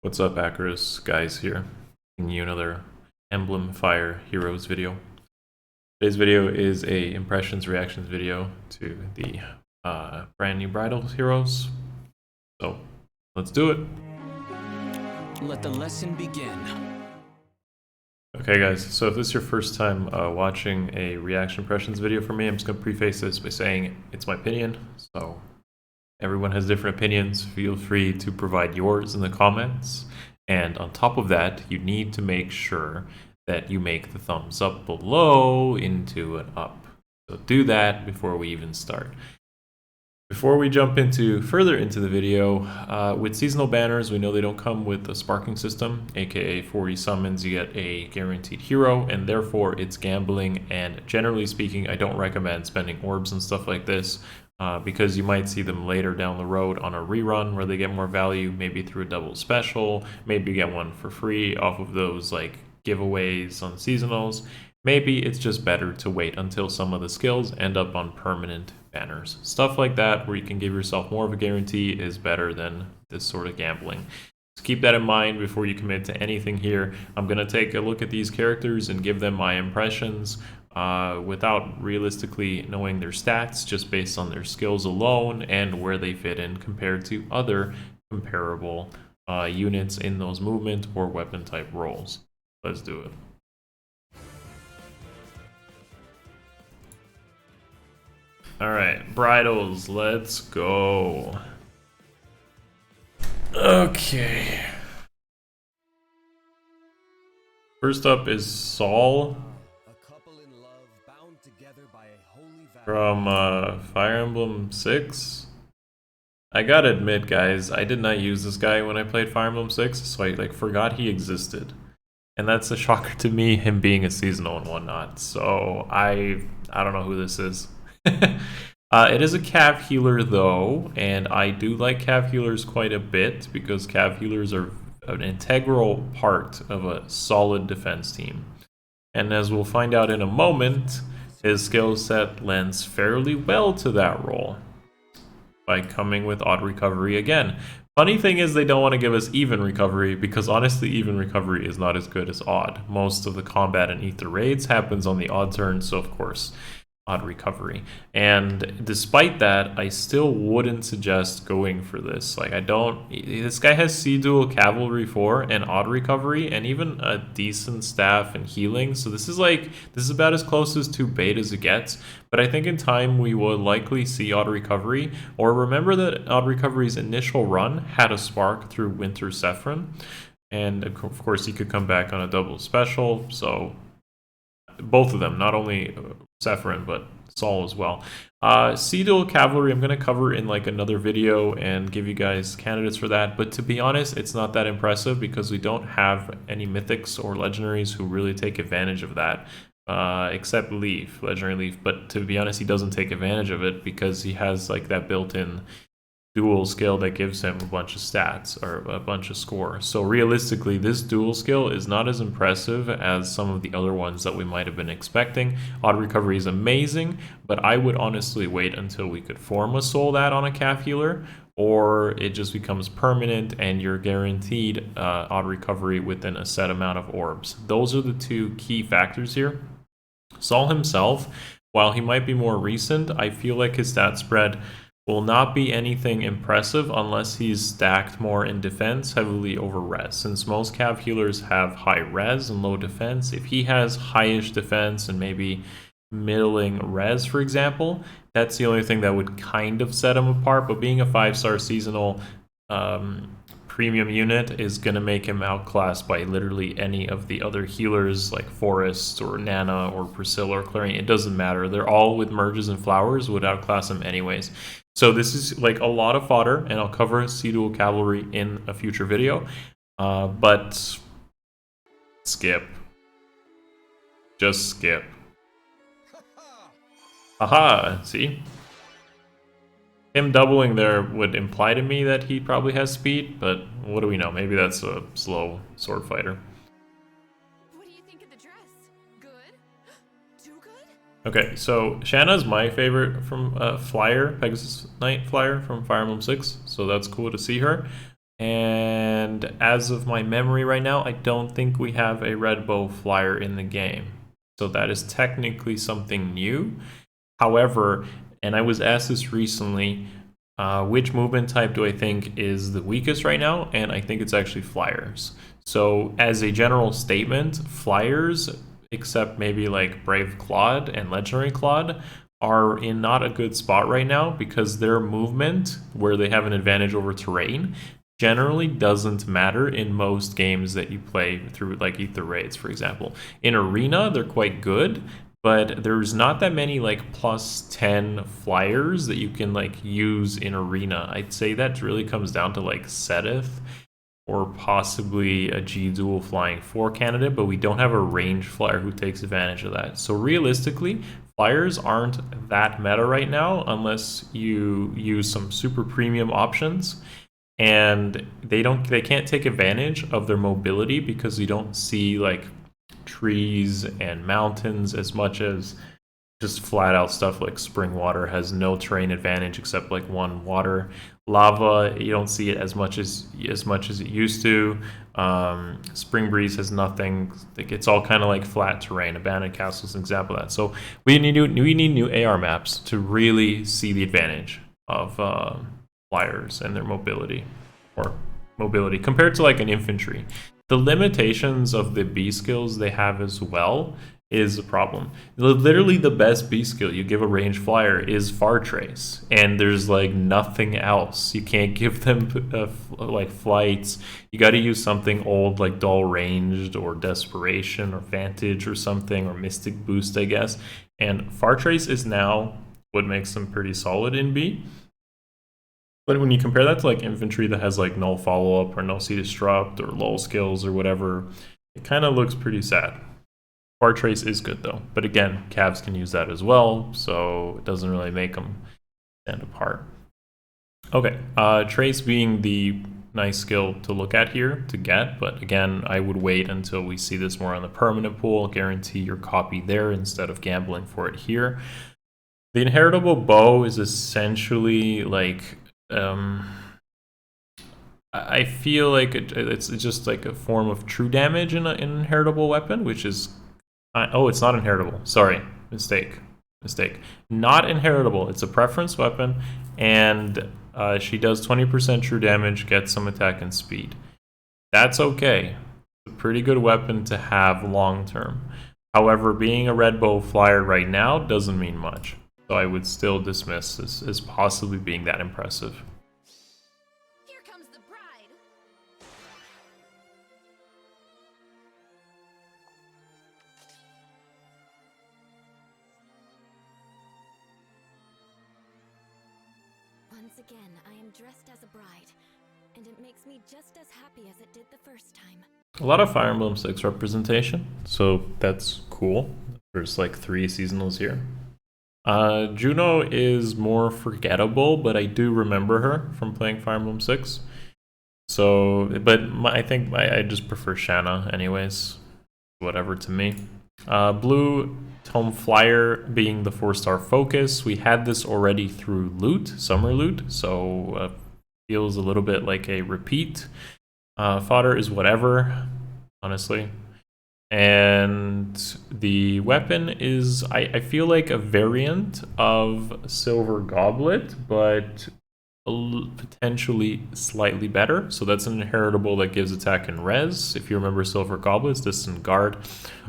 What's up, Akariss guys here, bringing you another Emblem Fire Heroes video. Today's video is a impressions reactions video to the brand new Bridal Heroes. So let's do it. Let the lesson begin. Okay guys, so if this is your first time watching a reaction impressions video from me, I'm just going to preface this by saying it's my opinion, so everyone has different opinions. Feel free to provide yours in the comments. And on top of that, you need to make sure that you make the thumbs up below into an up. So do that before we even start. Before we jump further into the video, with seasonal banners, we know they don't come with a sparking system, aka 40 summons, you get a guaranteed hero, and therefore it's gambling. And generally speaking, I don't recommend spending orbs and stuff like this. Because you might see them later down the road on a rerun where they get more value, maybe through a double special, maybe you get one for free off of those like giveaways on seasonals. Maybe it's just better to wait until some of the skills end up on permanent banners. Stuff like that where you can give yourself more of a guarantee is better than this sort of gambling. So keep that in mind before you commit to anything here. I'm going to take a look at these characters and give them my impressions without realistically knowing their stats, just based on their skills alone and where they fit in compared to other comparable units in those movement or weapon type roles. Let's do it. Alright, bridals, let's go. Okay. First up is Saul from Fire Emblem 6. I gotta admit, guys, I did not use this guy when I played Fire Emblem 6, so I forgot he existed. And that's a shocker to me, him being a seasonal and whatnot. So I don't know who this is. It is a cav healer though, and I do like cav healers quite a bit because cav healers are an integral part of a solid defense team. And as we'll find out in a moment, his skill set lends fairly well to that role by coming with odd recovery again. Funny thing is they don't want to give us even recovery because honestly even recovery is not as good as odd. Most of the combat in Ether raids happens on the odd turn, so of course odd recovery. And despite that, I still wouldn't suggest going for this. Like this guy has C dual cavalry 4 and odd recovery and even a decent staff and healing. So this is about as close as 2 bait as it gets. But I think in time we will likely see odd recovery. Or remember that odd recovery's initial run had a spark through Winter Sephron. And of course he could come back on a double special. So both of them, not only Sephron, but Saul as well. C dual cavalry I'm going to cover in like another video and give you guys candidates for that, but to be honest it's not that impressive because we don't have any mythics or legendaries who really take advantage of that, except Leaf, legendary Leaf, but to be honest he doesn't take advantage of it because he has like that built-in dual skill that gives him a bunch of stats or a bunch of score. So realistically this dual skill is not as impressive as some of the other ones that we might have been expecting. Odd recovery is amazing, but I would honestly wait until we could form a soul that on a calf healer, or it just becomes permanent and you're guaranteed odd recovery within a set amount of orbs. Those are the two key factors here. Saul himself, while he might be more recent, I feel like his stat spread will not be anything impressive unless he's stacked more in defense heavily over res. Since most cav healers have high res and low defense, if he has highish defense and maybe middling res, for example, that's the only thing that would kind of set him apart. But being a 5-star seasonal premium unit is going to make him outclassed by literally any of the other healers like Forest or Nana or Priscilla or Clarion. It doesn't matter. They're all with merges and flowers, would outclass him anyways. So this is like a lot of fodder, and I'll cover C dual cavalry in a future video. But skip. Just skip. Haha, see? Him doubling there would imply to me that he probably has speed, but what do we know? Maybe that's a slow sword fighter. What do you think of the dress? Good? Too good? Okay, so Shanna's my favorite from Flyer, Pegasus Knight Flyer from Fire Emblem 6, so that's cool to see her. And And as of my memory right now, I don't think we have a red bow flyer in the game. So that is technically something new. However, and I was asked this recently, which movement type do I think is the weakest right now? And I think it's actually flyers. So as a general statement, flyers, except maybe like Brave Claude and Legendary Claude, are in not a good spot right now because their movement, where they have an advantage over terrain, generally doesn't matter in most games that you play through, like Ether Raids, for example. In Arena, they're quite good, but there's not that many like plus 10 flyers that you can like use in Arena. I'd say that really comes down to like Seteth or possibly a G-Dual Flying 4 candidate, but we don't have a range flyer who takes advantage of that. So realistically, flyers aren't that meta right now unless you use some super premium options, and they can't take advantage of their mobility because you don't see like trees and mountains as much as just flat out stuff like spring water has no terrain advantage except like one water. Lava, you don't see it as much as it used to. Spring breeze has nothing. Like, it's all kind of like flat terrain. Abandoned castle is an example of that. So we need new AR maps to really see the advantage of flyers and their mobility compared to like an infantry. The limitations of the B skills they have as well is a problem. Literally the best B skill you give a range flyer is Far Trace, and there's like nothing else. You can't give them like flights. You got to use something old like Dull Ranged or Desperation or Vantage or something, or Mystic Boost, I guess. And Far Trace is now what makes them pretty solid in B. But when you compare that to like infantry that has like null follow-up or null C-Destruct or lull skills or whatever, it kind of looks pretty sad. Far Trace is good though, but again, Cavs can use that as well, so it doesn't really make them stand apart. Okay, Trace being the nice skill to look at here to get, but again, I would wait until we see this more on the permanent pool. Guarantee your copy there instead of gambling for it here. The inheritable bow is essentially like I feel like it's just like a form of true damage in an inheritable weapon, which is oh, it's not inheritable. Sorry, mistake. Not inheritable. It's a preference weapon, and she does 20% true damage, gets some attack and speed. That's okay. It's a pretty good weapon to have long term. However, being a red bow flyer right now doesn't mean much. So I would still dismiss this as possibly being that impressive. Here comes the bride. Once again, I am dressed as a bride, and it makes me just as happy as it did the first time. A lot of Fire Emblem 6 representation, so that's cool. There's like 3 seasonals here. Juno is more forgettable, but I do remember her from playing Fire Emblem 6. So, but I think I just prefer Shanna anyways. Whatever to me. Blue Tome Flyer being the 4-star focus. We had this already through loot, summer loot, so feels a little bit like a repeat. Fodder is whatever, honestly. And the weapon is, I feel like a variant of Silver Goblet, but potentially slightly better. So that's an inheritable that gives attack and res. If you remember Silver Goblet's distant guard.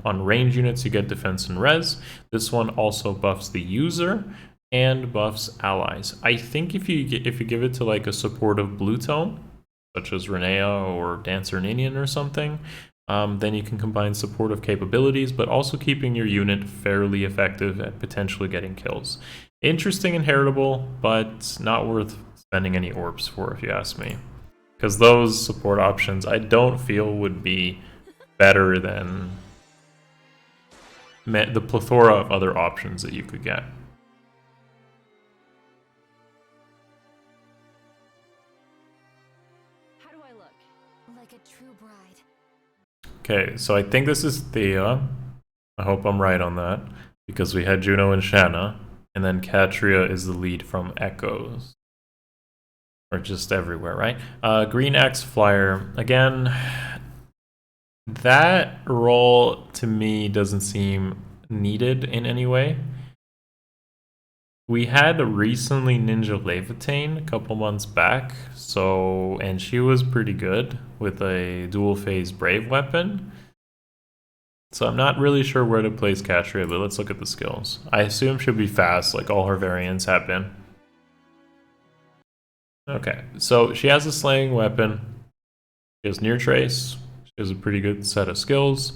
On range units, you get defense and res. This one also buffs the user and buffs allies. I think if you give it to like a supportive blue tone, such as Renea or Dancer Ninian or something, then you can combine supportive capabilities, but also keeping your unit fairly effective at potentially getting kills. Interesting inheritable, but not worth spending any orbs for, if you ask me. Because those support options I don't feel would be better than the plethora of other options that you could get. How do I look? Like a true bride. Okay, so I think this is Thea. I hope I'm right on that, because we had Juno and Shanna, and then Catria is the lead from Echoes. or just everywhere, right? Green Axe Flyer, again, that role to me doesn't seem needed in any way. We had recently Ninja Levitain a couple months back, and she was pretty good with a dual phase Brave weapon. So I'm not really sure where to place Catria, but let's look at the skills. I assume she'll be fast, like all her variants have been. Okay, so she has a slaying weapon. She has near trace. She has a pretty good set of skills.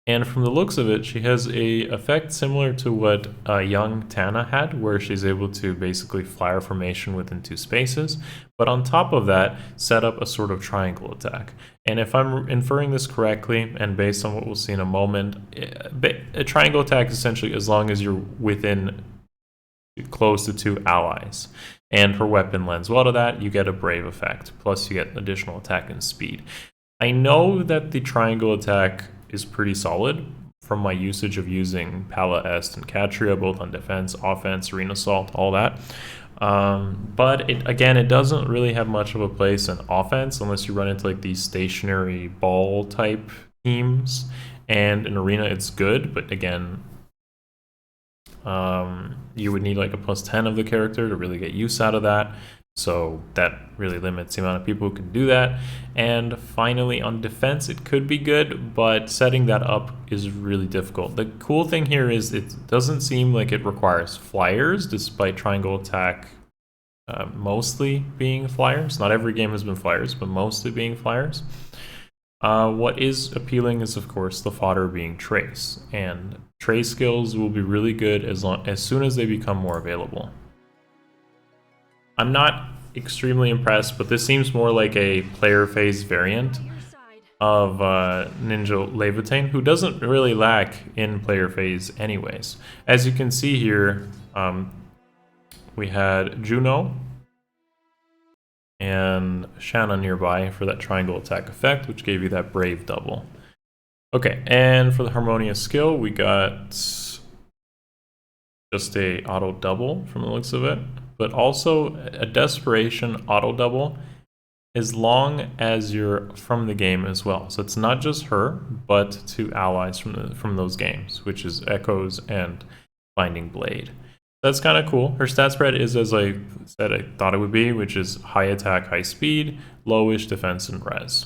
And from the looks of it, she has a effect similar to what young Tana had, where she's able to basically flyer formation within 2 spaces. But on top of that, set up a sort of triangle attack. And if I'm inferring this correctly, and based on what we'll see in a moment, a triangle attack is essentially as long as you're within close to 2 allies. And her weapon lends well to that. You get a brave effect, plus you get additional attack and speed. I know that the triangle attack is pretty solid from my usage of using Pala Est and Catria, both on defense, offense, arena assault, all that. But it doesn't really have much of a place in offense unless you run into like these stationary ball type teams. And in arena, it's good, but again, you would need like a +10 of the character to really get use out of that. So that really limits the amount of people who can do that. And finally, on defense, it could be good, but setting that up is really difficult. The cool thing here is it doesn't seem like it requires flyers, despite triangle attack mostly being flyers. Not every game has been flyers, but mostly being flyers. What is appealing is, of course, the fodder being trace. And trace skills will be really good as soon as they become more available. I'm not extremely impressed, but this seems more like a player phase variant of Ninja Levitain, who doesn't really lack in player phase anyways. As you can see here, we had Juno and Shanna nearby for that triangle attack effect, which gave you that brave double. Okay, and for the harmonious skill, we got just a auto double from the looks of it, but also a desperation auto double as long as you're from the game as well. So it's not just her, but 2 allies from those games, which is Echoes and Binding Blade. That's kind of cool. Her stat spread is as I said I thought it would be, which is high attack, high speed, lowish defense, and res.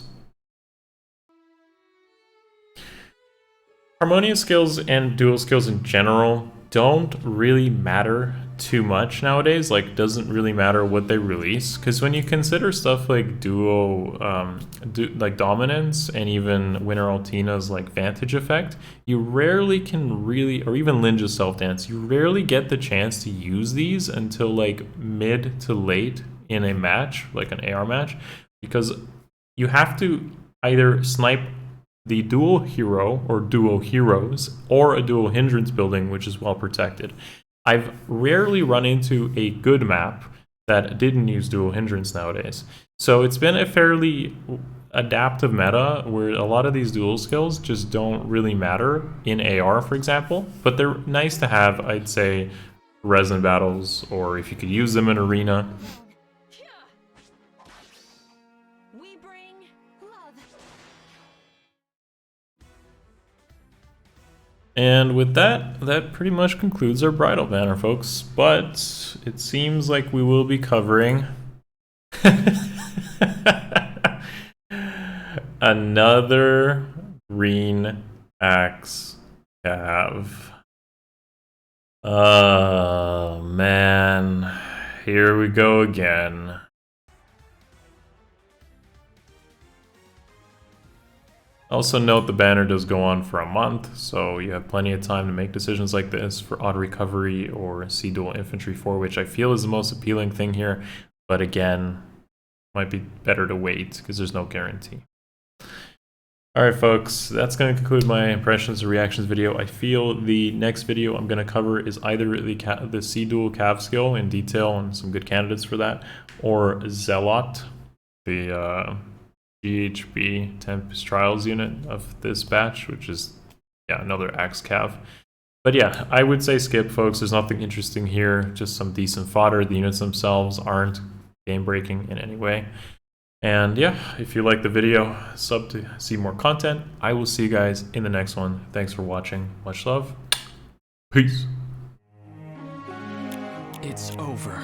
Harmonious skills and dual skills in general don't really matter too much nowadays. Like, doesn't really matter what they release, because when you consider stuff like like dominance and even Winter Altina's like vantage effect, you rarely can really, or even Linja's self dance, you rarely get the chance to use these until like mid to late in a match, like an AR match, because you have to either snipe the dual hero or duo heroes or a dual hindrance building, which is well protected. I've rarely run into a good map that didn't use dual hindrance nowadays. So it's been a fairly adaptive meta where a lot of these dual skills just don't really matter in AR, for example, but they're nice to have, I'd say, resin battles, or if you could use them in arena. And with that, that pretty much concludes our bridal banner, folks. But it seems like we will be covering another green axe cav. Oh man, here we go again. Also note the banner does go on for a month, so you have plenty of time to make decisions like this for auto recovery or C dual infantry 4, which I feel is the most appealing thing here. But again, might be better to wait because there's no guarantee. Alright folks, that's going to conclude my impressions and reactions video. I feel the next video I'm going to cover is either the C dual cav skill in detail and some good candidates for that, or Zealot, the GHB Tempest Trials unit of this batch, which is, yeah, another axe cav. But yeah, I would say skip, folks. There's nothing interesting here, just some decent fodder. The units themselves aren't game breaking in any way. And yeah, if you like the video, sub to see more content. I will see you guys in the next one. Thanks for watching. Much love. Peace. It's over.